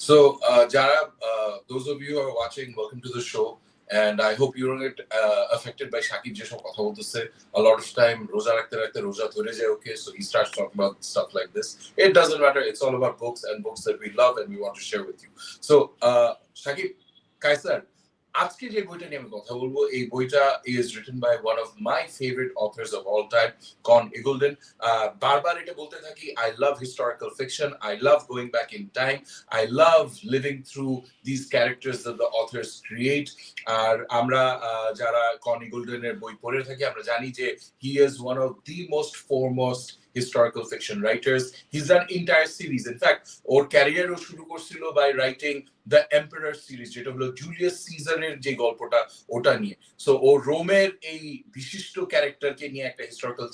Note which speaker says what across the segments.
Speaker 1: So, Jara, those of you who are watching, welcome to the show. And I hope you don't get affected by Shakib Jesho কথা বলতেছে. A lot of time, রোজা রাখতে রাখতে রোজা ধরে যায়, okay? So he starts talking about stuff like this. It doesn't matter. It's all about books and books that we love and we want to share with you. So, Shakib, Kaisar, আজকে যে বইটা নিয়ে আমি কথা বলবো এই বইটা is written by one of my favorite authors of all time, Con Eagledon. বারবার এটা বলতে থাকি, I love historical fiction. I love going back in time. I love living through these characters that the authors create. আর আমরা যারা Con Eagledon এর বই পড়ে থাকি আমরা জানি যে he is one of the most foremost historical fiction writers. He's done entire series. In fact, ওর ক্যারিয়ারও শুরু করছিল by writing the Emperor series, যেটা হলো জুলিয়াস সিজারের যে গল্পটা ওটা নিয়ে। সো ও রোমের এই বিশিষ্ট ক্যারেক্টারকে নিয়ে একটা হিস্টোরিক্যাল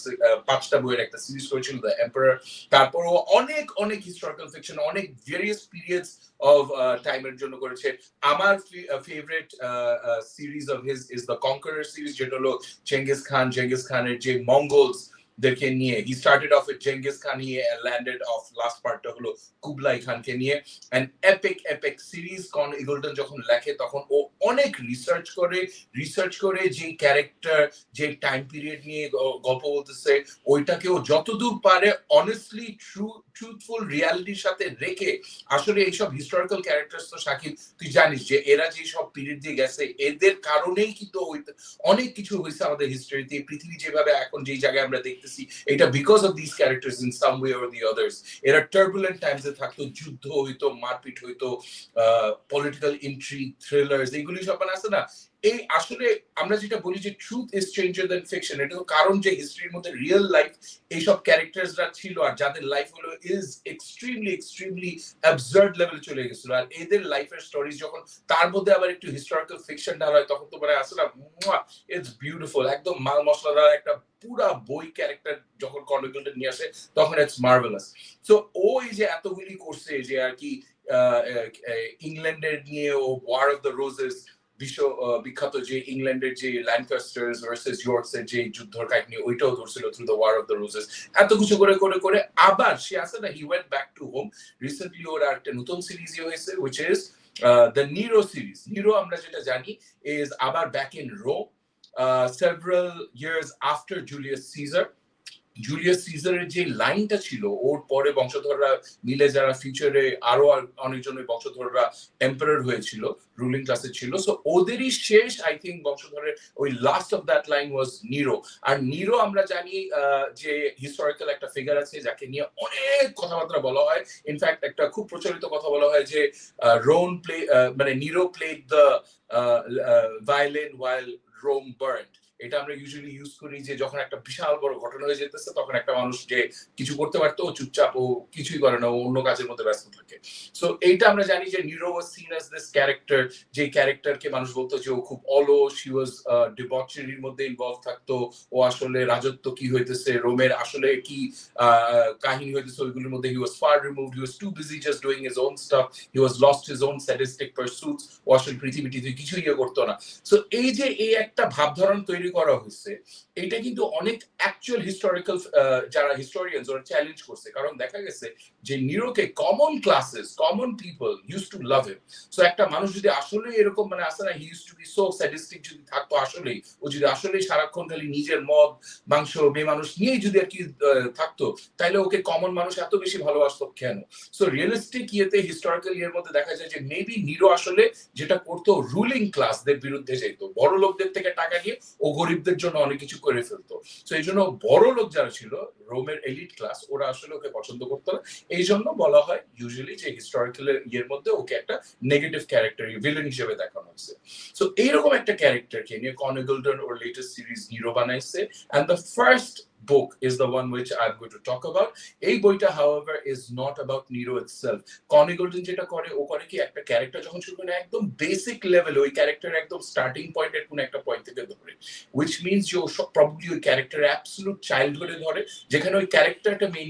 Speaker 1: 5টা বইয়ের একটা সিরিজ করেছিল দ্য এম্পারার। তারপর ও অনেক অনেক হিস্টোরিক্যাল ফিকশন অনেক ভেরিয়াস পিরিয়ডস অফ টাইমের জন্য করেছে। আমার favourite series of his is the conqueror series, যেটা হলো চেঙ্গিস খানের যে মঙ্গলস দেখে নিয়ে। He started off with Genghis Khan, he landed off last part হলো কুবলাই খানকে নিয়ে। and epic series Con Eagledon যখন লেখে তখন ও অনেক রিসার্চ করে যে ক্যারেক্টার যে টাইম পিরিয়ড নিয়ে গল্প বলতেছে ওইটাকে ও যতদূর পারে অনেস্টলি ট্রুথফুল রিয়ালিটির সাথে রেখে। আসলে এইসব হিস্টোরিক্যাল ক্যারেক্টার্স তো শাকিব তুই জানিস যে এরা যে সব পিরিয়ড দিয়ে গেছে এদের কারণেই কিন্তু অনেক কিছু হয়েছে আমাদের হিস্ট্রিতে। পৃথিবী যেভাবে এখন যেই জায়গায় আমরা দেখতেছি এটা because of this characters in some way or the others. এরা টার্বুলেন্ট টাইমসে থাকতো, যুদ্ধ হইতো, মারপিট হইতো, পলিটিক্যাল ইন্ট্রিগ, থ্রিলার্স, এইগুলি সব আছে না। এই আসলে আমরা যেটা বলি যে truth is stranger than fiction, এটা তো কারণ যে হিস্ট্রির মধ্যে রিয়েল লাইফ এইসব ক্যারেক্টার্সরা ছিল আর যাদের লাইফ হলো ইজ এক্সট্রিমলি অ্যাবসার্ড লেভেল চলে গেছিল। আর এদের লাইফের স্টোরিজ যখন তার মধ্যে আবার একটু হিস্টোরিক্যাল ফিকশন ঢালা হয় তখন তো মানে আসলে ইটস বিউটিফুল, একদম মাল মশলাদার একটা পুরা বই ক্যারেক্টার যখন Con Eagledon নিয়ে আসে তখন ইটস মার্ভেলাস। সো ওই যে এতগুলি করছে যে আর কি ইংল্যান্ডের নিয়ে ও ওয়ার অফ দ্য রোজেস বিখ্যাত যে ইংল্যান্ডের যে ল্যানকাস্টার্স ভার্সেস ইয়র্কসের যে যুদ্ধের কাহিনী ওইটাও ধরছিল through the war of the roses. এত কিছু করে আবার সে আছে না, he went back to home. Recently ওর একটা নতুন সিরিজ হয়েছে which is the Nero series. Nero আমরা যেটা জানি is আবার back in Rome several years after Julius Caesar. Julius সিজারের যে লাইনটা ছিল ওর পরে বংশধররা মিলে যারা ফিউচারে আরো অনেকজন বংশধররা এম্পারার হয়েছিল, রুলিং ক্লাসে ছিল। সো ওদেরই শেষ আই থিঙ্ক বংশধরের ওই last of that line was Nero. আর নিরো আমরা জানি যে হিস্টোরিক্যাল একটা ফিগার আছে যাকে নিয়ে অনেক কথাবার্তা বলা হয়। ইনফ্যাক্ট একটা খুব প্রচলিত কথা বলা হয় যে মানে Nero played the violin while Rome burned. এটা আমরা ইউজুয়ালি ইউজ করি যে যখন একটা বিশাল বড় ঘটনা হয়ে যেতেছে তখন একটা মানুষ যে কিছু করতে পারতো চুপচাপ ও কিছুই করে না, ও অন্য কাজের মধ্যে ব্যস্ত থাকে। সো এইটা আমরা জানি যে Nero was seen as this character, যে ক্যারেক্টারকে মানুষ বলতো যে ও খুব অলস, হি ওয়াজ ডিবচেরির মধ্যে ইনভলভ থাকতো, ও আসলে রাজত্ব কি হইতেছে রোমের আসলে কি কাহিনী হইতেছে ওইগুলোর মধ্যে he was far removed, he was too busy just doing his own stuff, he was lost his own sadistic pursuits, ও আসলে পৃথিবীতে কিছুই করতো না। সো এই যে এই একটা ভাবধারণ তৈরি করা হয়েছে এটা কিন্তু অনেক অ্যাকচুয়াল হিস্টোরিক্যাল যারা হিস্টোরিয়ানস ওরা চ্যালেঞ্জ করছে। কারণ দেখা গেছে যে নিরোকে common classes common people use to love him. So একটা মানুষ যদি আসলে এরকম মানে আসে না he use to be so sadistic যদি থাকতো আসলেই, ও যদি আসলেই সারাক্ষণ খালি নিজের মদ মাংস মেয়ে মানুষ নিয়েই যদি আর কি থাকতো তাহলে ওকে কমন মানুষ এত বেশি ভালোবাসতো কেন? সো রিয়েলিস্টিক ইয়েতে হিস্টোরিক্যাল ইয়ের মধ্যে দেখা যায় যে মেবি নিরো আসলে যেটা করতো রুলিং ক্লাসদের বিরুদ্ধে যেত, বড় লোকদের থেকে টাকা নিয়ে ও গরিবদের জন্য অনেক কিছু করে ফেলতো। তো এই জন্য বড় লোক যারা ছিল রোমের এলিট ক্লাস ওরা আসলে ওকে পছন্দ করতো না। এই জন্য বলা হয় ইউজুয়ালি যে হিস্টোরিক্যাল ইয়ের মধ্যে ওকে একটা নেগেটিভ ক্যারেক্টার ভিলেন হিসেবে দেখানো হয়েছে। সো এইরকম একটা ক্যারেক্টারকে নিয়ে Con Eagledon ওর লেটেস্ট সিরিজ নিরো বানাইছে। and the first book is the one which I'm going to talk about. এই বইটা however is not about Nero itself. Con Eagledon যেটা করে ও করে কি একটা ক্যারেক্টার যখন শুরু করে একদম বেসিক লেভেলে ওই ক্যারেক্টার একদম স্টার্টিং পয়েন্টের কোন একটা পয়েন্ট থেকে ধরে, which means যে ও প্রবাবলি ওই ক্যারেক্টার অ্যাবসলিউট চাইল্ডহুডে ধরে যেখানে ওই ক্যারেক্টারটা মেইন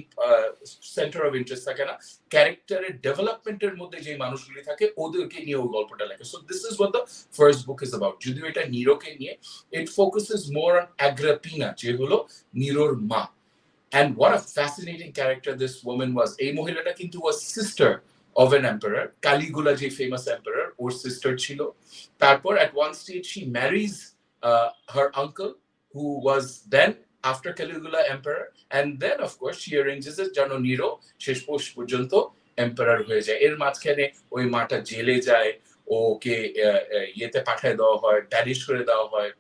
Speaker 1: সেন্টার অফ ইন্টারেস্ট থাকে না, ক্যারেক্টারের ডেভেলপমেন্টের মধ্যে যে মানুষগুলি থাকে ওদেরকে নিয়ে ওই গল্পটা লেখে। So this is what the first book is about. যদিও এটা নিরোকে নিয়ে, ইট ফোকাসেস মোর অন অ্যাগ্রাপিনা যে হলো নিরোর মা। And what a fascinating character this woman was. এই মহিলাটা কিন্তু was sister of an emperor. Caligula, যে famous emperor, ওর sister ছিল. তারপর at one stage she marries her uncle, who was then after Caligula emperor, and then of course she arranges it যেন Nero শেষ পর্যন্ত emperor হয়ে যায়. এর মাঝখানে ওই মাটা জেলে যায়, ওকে ইয়েতে পাঠায় দেওয়া হয়, ব্যানিশ করে দেওয়া হয়,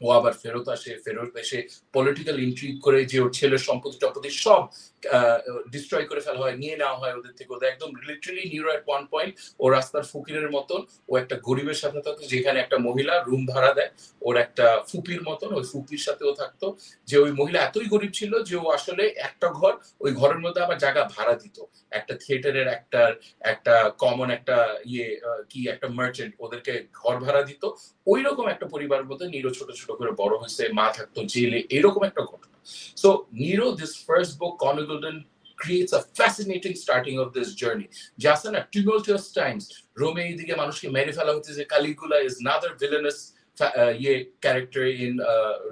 Speaker 1: ও আবার ফেরত এসে পলিটিক্যাল ইন্ট্রিগ করে যে ওর ছেলের সম্পত্তি সব ডিস্ট্রয় করে ফেলা হয়, নিয়ে নেওয়া হয় ওদের থেকে। ওদের একদম লিটারালি নিরো এট ওয়ান পয়েন্ট ও রাস্তার ফকিরের মতন, ও একটা গরিবের সাথে থাকতো, যেখানে একটা মহিলা রুম ভাড়া দেয় ওর একটা ফুপির মতন, ওই ফুপির সাথেও থাকতো। যে ওই মহিলা এতই গরিব ছিল যে ও আসলে একটা ঘর, ওই ঘরের মধ্যে আবার জায়গা ভাড়া দিত, একটা থিয়েটারের একটা কমন একটা কি একটা মার্চেন্ট ওদেরকে ঘর ভাড়া দিত। ওই রকম একটা পরিবারের মধ্যে নিরো ছোট ছোট করে বড় হয়েছে, মা থাকতো জেলে, এরকম একটা ঘটনা। So Nero, this first book, Con Eagleton, creates a fascinating starting of this journey. Just in a tumultuous times, Rome এইদিকে মানুষকে মেরে ফেলা হচ্ছে, যে Caligula is another villainous character in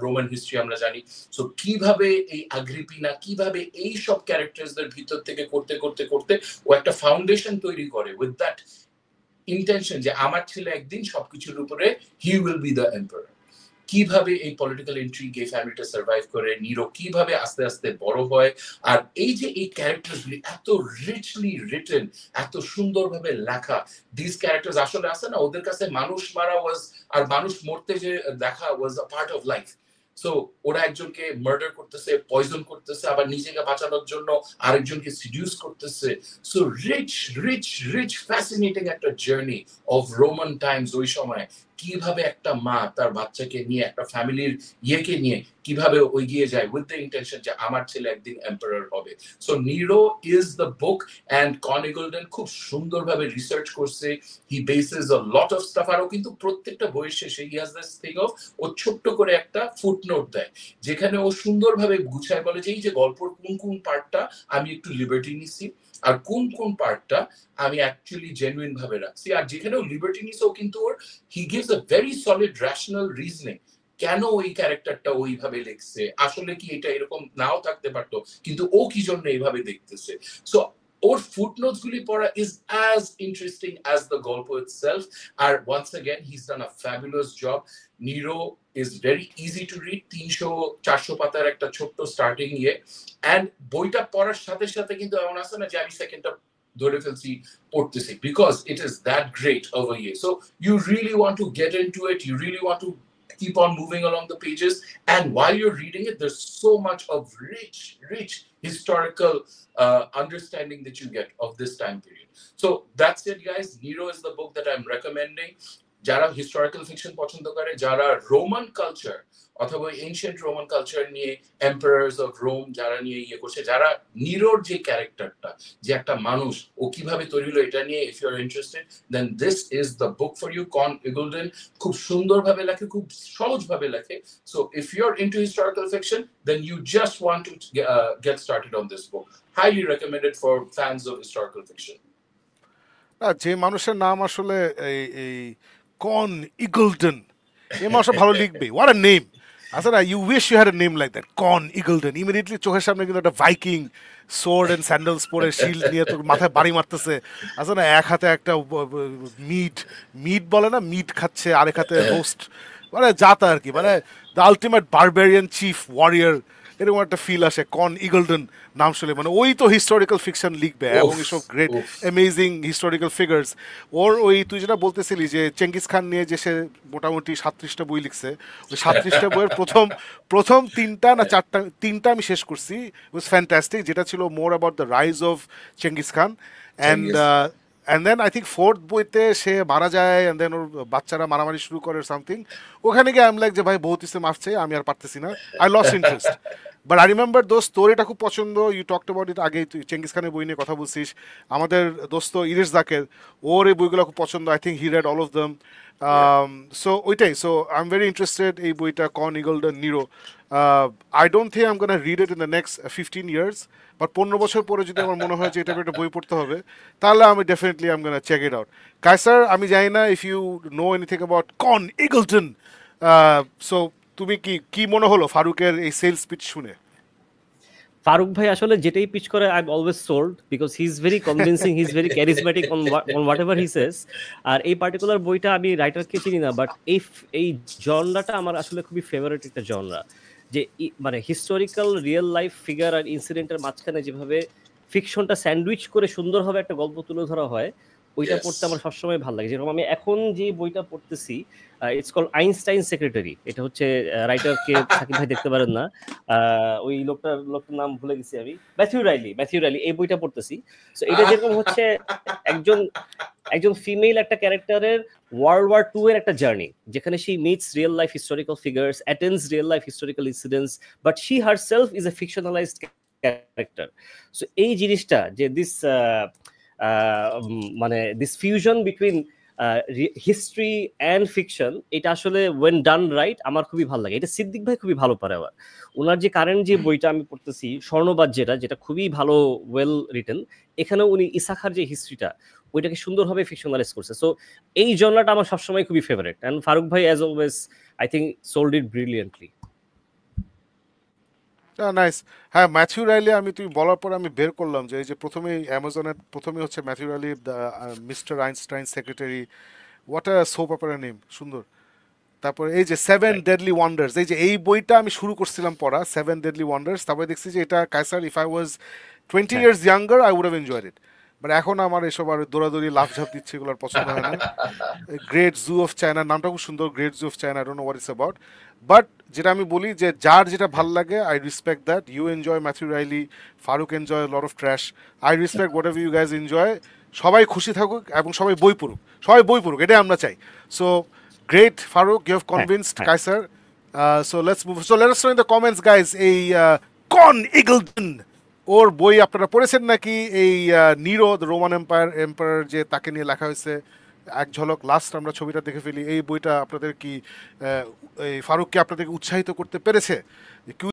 Speaker 1: Roman history আমরা জানি। সো কিভাবে এই আগ্রিপিনা, কিভাবে এই সব ক্যারেক্টারসদের ভিতর থেকে করতে করতে করতে ও একটা ফাউন্ডেশন তৈরি করে with that intention যে আমার ছেলে একদিন সবকিছুর উপরে he will be the emperor। কিভাবে এই পলিটিক্যাল ইন্ট্রিগ এই ফ্যামিলিটা সার্ভাইভ করে, নিরো কিভাবে আস্তে আস্তে বড় হয়, আর এই যে এই ক্যারেক্টারগুলি এত রিচলি রিটেন, এত সুন্দরভাবে লেখা। দিস ক্যারেক্টার্স আসলে আছে না, ওদের কাছে মানুষ মারা ওয়াজ, আর মানুষ মরতে যে দেখা was a part of life. So ওরা একজনকে মার্ডার করতেছে, পয়জন করতেছে, আবার নিজেকে বাঁচানোর জন্য আরেকজনকে সিডিউস করতেছে। So rich rich rich fascinating একটা জার্নি অফ রোমান টাইমস। ওই সময় কিভাবে একটা মা তার বাচ্চাকে নিয়ে, একটা ফ্যামিলির ইয়েকে নিয়ে কিভাবে এগিয়ে যায় উইথ দ্য ইন্টেনশন যে আমার ছেলে একদিন এম্পারার হবে। So Nero is the book, and Con Iggulden খুব সুন্দরভাবে রিসার্চ করছে। He bases a lot of stuff. আর ও কিন্তু প্রত্যেকটা বইয়ের শেষে he has this thing of, ও ছোট্ট করে একটা ফুটনোট দেয়, যেখানে ও সুন্দরভাবে গুছায় বলে যে এই যে গল্পের কোন কোন পার্টটা আমি একটু লিবার্টি নিছি, আর কোন কোন পার্টটা আমি অ্যাকচুয়ালি জেনুইন ভাবে রাখছি। আর যেখানে ও লিবার্টি নিছে, ও কিন্তু ওর he gives a very solid rational reasoning কেন ওই ক্যারেক্টারটা ওইভাবে লিখছে, আসলে কি এটা এরকম নাও থাকতে পারতো, কিন্তু ও কি জন্য এইভাবে দেখতেছে। সো ওর ফুটনোটস গুলি পড়া is as interesting as the গল্প ইটসেলফ। আর once again he is done a fabulous job. Nero is very easy to read, 300-400 পাতার একটা ছোট্ট স্টার্টিং অ্যান্ড বইটা পড়ার সাথে সাথে কিন্তু এমন আছে না যে আমি সেকেন্ডটা ধরে ফেলছি পড়তেছি, because it is that great over so you really want to get into it, you really want to keep on moving along the pages, and while you're reading it there's so much of rich historical understanding that you get of this time period. So that's it guys, Nero is the book that I'm recommending. যারা historical fiction পছন্দ করে, যারা Roman culture অথবা ancient Roman culture নিয়ে, এম্পারার্স of Rome যারা নিয়ে করছে, যারা নিরোর যে ক্যারেক্টারটা, যে একটা মানুষ ও কিভাবে তৈরি হলো এটা নিয়ে, if you are interested then this is the book for you. Conn Iggulden খুব সুন্দরভাবে লেখে, খুব সহজভাবে লেখে। So if you are into historical fiction then you just want to get started on this book. Highly recommended for fans of historical fiction.
Speaker 2: যে মানুষের নাম আসলে এই কন ইগলটন, এই মানুষটা ভালো লিখবে, হোয়াট আ নেম। আচ্ছা না, you wish you had a name like that, Conn Iggulden. Immediately চোখের সামনে কিন্তু একটা ভাইকিং সোর্ড এন্ড স্যান্ডেলস পরে শিল্ড নিয়ে তোর মাথায় বাড়ি মারতেছে। আচ্ছা না, এক হাতে একটা মিট বলে না, মিট খাচ্ছে, আরেক হাতে রোস্ট, মানে যাতা আর কি, মানে the ultimate barbarian chief warrior, এরকম একটা ফিল আসে কন ইগলটন নাম শুনলে। মানে ওই তো হিস্টোরিক্যাল ফিকশন লিখবে এবং এসব গ্রেট অ্যামেজিং হিস্টোরিক্যাল ফিগার্স। ওর ওই তুই যেটা বলতেছিলি যে চেঙ্গিস খান নিয়ে যে সে মোটামুটি 37টা বই লিখছে, ওই 37টা বইয়ের প্রথম 3টা না 4টা আমি শেষ করছি, ওয়াজ ফ্যান্টাস্টিক, যেটা ছিল more about the rise of Genghis Khan. And then I think 4th বইতে সে মারা যায়, অ্যান্ড দেন ওর বাচ্চারা মারামারি শুরু করে সামথিং। ওখানে গিয়ে আমি লাইক যে ভাই বহুত ইসে মারছে, আমি আর পারতেছি না, I lost interest. But I remember দোস্ত, তোর এটা খুব পছন্দ, ইউ টকড অ্যাবাউট ইট আগে, তুই চেঙ্গিস খানের বই নিয়ে কথা বলছিস। আমাদের দোস্ত ইরিশ জাকের, ওর এই বইগুলো খুব পছন্দ, I think he read all of them. So ওইটাই, so I am very interested এই বইটা Con Iggulden Nero. I don't think I am gonna read it in the next 15 years, but 15 বছর পরে যদি আমার মনে হয় যে এটা একটা বই পড়তে হবে, তাহলে আমি definitely I am gonna check it out. Kaiser, আমি জানি না if you know anything about Conn Iggulden, so তুমি কি মনে হলো ফারুকের এই সেলস পিচ শুনে?
Speaker 3: ফারুক ভাই আসলে যেটাই পিচ করে I am always sold, because he is very convincing, he is very charismatic on whatever he says. আর এই পার্টিকুলার বইটা আমি রাইটারকে চিনি না, বাট এই জনরাটা আমার আসলে খুবই ফেভারিট একটা জনরা, যে মানে হিস্টোরিক্যাল রিয়েল লাইফ ফিগার আর ইনসিডেন্টের মাঝখানে যেভাবে ফিকশনটা স্যান্ডউইচ করে সুন্দরভাবে একটা গল্প তুলে ধরা হয়, ওইটা
Speaker 1: Yes.
Speaker 3: পড়তে আমার সবসময় ভালো লাগে। যেরকম আমি এখন যে বইটা পড়তেছি, ইটস কল আইনস্টাইন সেক্রেটারি। এটা হচ্ছে রাইটারকে সাকিব ভাই দেখতে পারেন না, ওই লোকটার নাম ভুলে গেছি আমি, ম্যাথিউ রাইলি এই বইটা পড়তেছি। সো এটা যেরকম হচ্ছে একজন একজন ফিমেল একটা ক্যারেক্টারের ওয়ার্ল্ড ওয়ার টু এর একটা জার্নি, যেখানে she meets real life historical figures, attends real life historical incidents, but she herself is a fictionalised character. So এই জিনিসটা যে মানে this fusion between history and fiction, এটা আসলে ওয়েন ডান রাইট আমার খুবই ভালো লাগে। এটা সিদ্দিক ভাই খুবই ভালো পারে। আবার ওনার যে কারেন্ট যে বইটা আমি পড়তেছি স্বর্ণবাদ, যেটা খুবই ভালো, ওয়েল রিটেন, এখানেও উনি ইসাখার যে হিস্ট্রিটা ওইটাকে সুন্দরভাবে ফিকশনালাইজ করছে। সো এই জনরাটা আমার সবসময় খুবই ফেভারিট, অ্যান্ড ফারুক ভাই as always I think sold it brilliantly.
Speaker 2: Nice. হ্যাঁ, ম্যাথিউ রাইলি আমি তুমি বলার পর আমি বের করলাম যে এই যে প্রথমেই অ্যামাজনের প্রথমে হচ্ছে Matthew Reilly mister Einstein secretary, what a soap opera name, সুন্দর। তারপরে এই যে সেভেন ডেডলি ওয়ান্ডার্স, এই যে এই বইটা আমি শুরু করছিলাম পড়া, সেভেন ডেডলি ওয়ান্ডার্স, তারপরে দেখছি যে এটা Kaiser, if I was 20 years younger I would have enjoyed it, but এখন আমার এসব আর দৌড়াদৌড়ি লাফঝাপ দিচ্ছে এগুলো আর পছন্দ হয় না। গ্রেট জু অফ চায়না, নামটা খুব সুন্দর, great zoo of China, I don't know what it's about, but যেটা আমি বলি যে যার যেটা ভাল লাগে, I respect that. You enjoy Matthew Reilly, Farooq enjoy lot of trash, I respect whatever you guys enjoy. সবাই খুশি থাকুক এবং সবাই বই পড়ুক, এটাই আমরা চাই। So great, Farouk, you have convinced Kaiser. So let's move. So let us know in the comments, guys. এই কন ইগলটন ওর বই আপনারা পড়েছেন নাকি? এই নিরো দ্য রোমান এম্পায়ার যে তাকে নিয়ে লেখা হয়েছে, এক ঝলক লাস্ট আমরা ছবিটা দেখে ফেলি। এই বইটা আপনাদের কি এই ফারুককে আপনাদেরকে উৎসাহিত করতে পেরেছে?